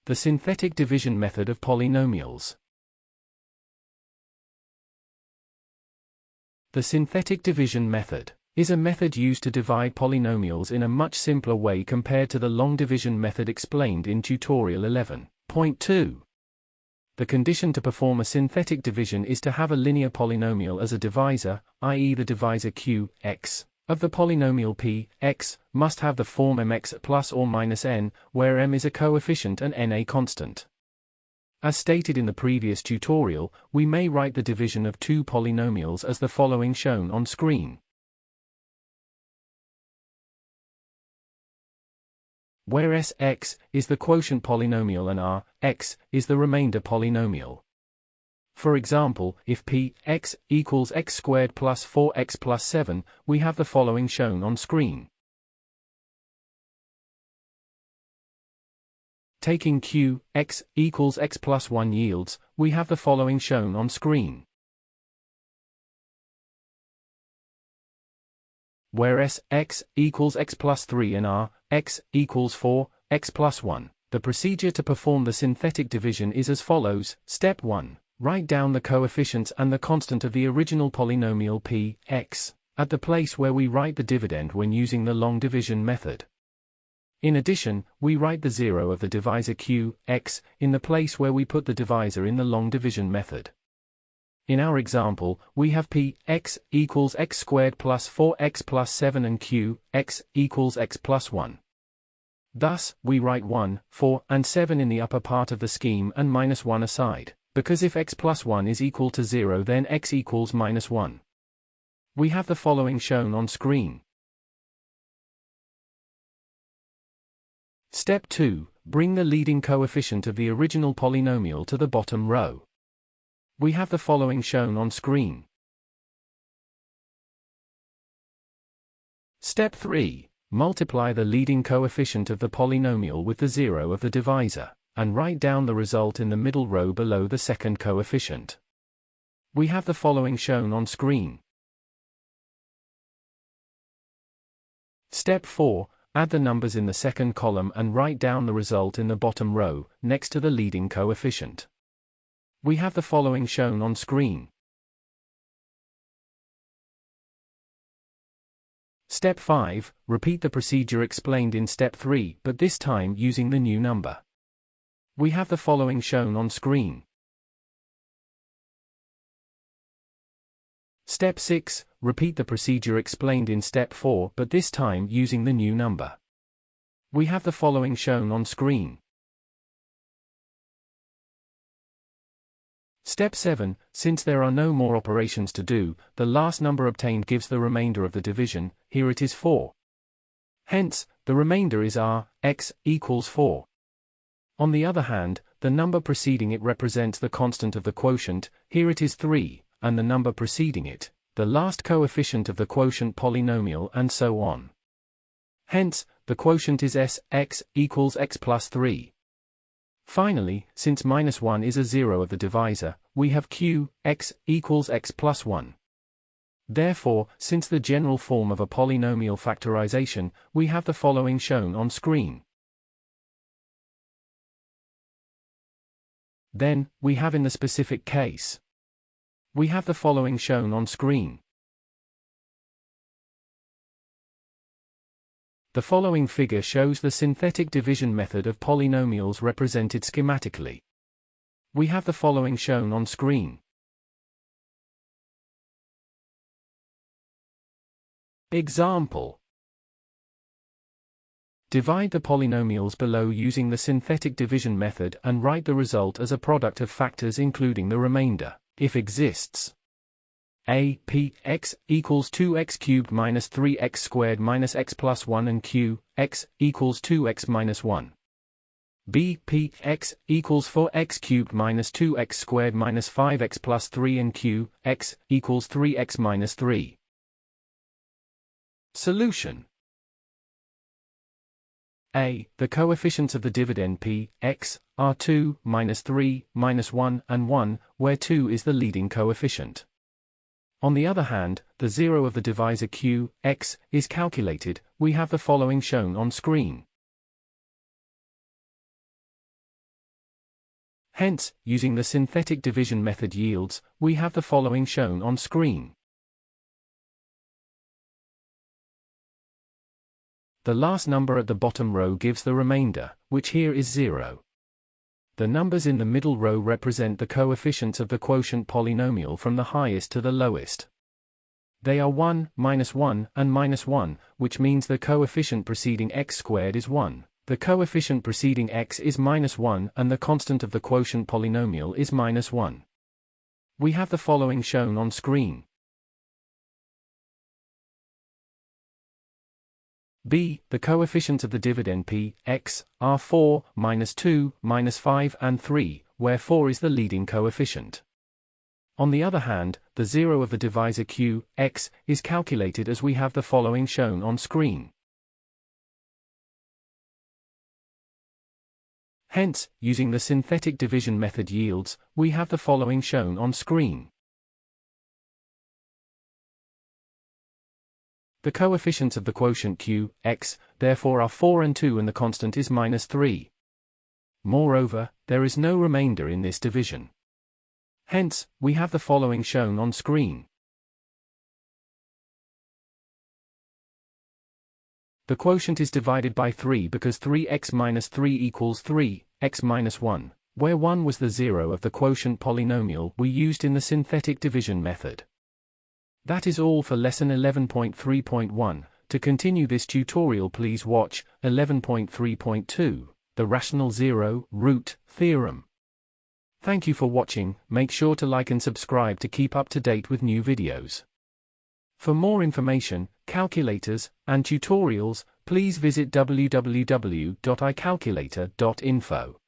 The synthetic division method of polynomials. The synthetic division method is a method used to divide polynomials in a much simpler way compared to the long division method explained in tutorial 11.2. The condition to perform a synthetic division is to have a linear polynomial as a divisor, i.e. the divisor q, x, of the polynomial p, x, must have the form mx plus or minus n, where m is a coefficient and n a constant. As stated in the previous tutorial, we may write the division of two polynomials as the following shown on screen. Where x is the quotient polynomial and x is the remainder polynomial. For example, if p x equals x squared plus 4x plus 7, we have the following shown on screen. Taking q x equals x plus 1 yields, we have the following shown on screen. Where x equals x plus 3 and x equals 4, x plus 1. The procedure to perform the synthetic division is as follows. Step 1. Write down the coefficients and the constant of the original polynomial p, x, at the place where we write the dividend when using the long division method. In addition, we write the 0 of the divisor q, x, in the place where we put the divisor in the long division method. In our example, we have p, x, equals x squared plus 4x plus 7 and q, x, equals x plus 1. Thus, we write 1, 4, and 7 in the upper part of the scheme and minus 1 aside, because if x plus 1 is equal to 0 then x equals minus 1. We have the following shown on screen. Step 2. Bring the leading coefficient of the original polynomial to the bottom row. We have the following shown on screen. Step 3. Multiply the leading coefficient of the polynomial with the 0 of the divisor, and write down the result in the middle row below the second coefficient. We have the following shown on screen. Step 4. Add the numbers in the second column and write down the result in the bottom row, next to the leading coefficient. We have the following shown on screen. Step 5. Repeat the procedure explained in Step 3, but this time using the new number. We have the following shown on screen. Step 6. Repeat the procedure explained in Step 4, but this time using the new number. We have the following shown on screen. Step 7. Since there are no more operations to do, the last number obtained gives the remainder of the division. Here it is 4. Hence, the remainder is x equals 4. On the other hand, the number preceding it represents the constant of the quotient. Here it is 3, and the number preceding it, the last coefficient of the quotient polynomial, and so on. Hence, the quotient is x equals x plus 3. Finally, since minus 1 is a 0 of the divisor, we have q, x, equals x plus 1. Therefore, since the general form of a polynomial factorization, we have the following shown on screen. Then, we have in the specific case. We have the following shown on screen. The following figure shows the synthetic division method of polynomials represented schematically. We have the following shown on screen. Example. Divide the polynomials below using the synthetic division method and write the result as a product of factors including the remainder, if exists. A, p, x, equals 2x cubed minus 3x squared minus x plus 1 and q, x, equals 2x minus 1. B, p, x, equals 4x cubed minus 2x squared minus 5x plus 3 and q, x, equals 3x minus 3. Solution. A. The coefficients of the dividend p, x, are 2, minus 3, minus 1, and 1, where 2 is the leading coefficient. On the other hand, the 0 of the divisor q, x, is calculated. We have the following shown on screen. Hence, using the synthetic division method yields, we have the following shown on screen. The last number at the bottom row gives the remainder, which here is 0. The numbers in the middle row represent the coefficients of the quotient polynomial from the highest to the lowest. They are 1, -1, and -1, which means the coefficient preceding x squared is 1. The coefficient preceding x is -1 and the constant of the quotient polynomial is -1. We have the following shown on screen. b. The coefficients of the dividend p, x, are 4, -2, -5 and 3, where 4 is the leading coefficient. On the other hand, the 0 of the divisor q, x, is calculated as we have the following shown on screen. Hence, using the synthetic division method yields, we have the following shown on screen. The coefficients of the quotient q, x, therefore are 4 and 2 and the constant is -3. Moreover, there is no remainder in this division. Hence, we have the following shown on screen. The quotient is divided by 3 because 3x minus 3 equals 3, x minus 1, where 1 was the 0 of the quotient polynomial we used in the synthetic division method. That is all for lesson 11.3.1. To continue this tutorial, please watch 11.3.2, the rational zero root theorem. Thank you for watching. Make sure to like and subscribe to keep up to date with new videos. For more information, calculators, and tutorials, please visit www.icalculator.info.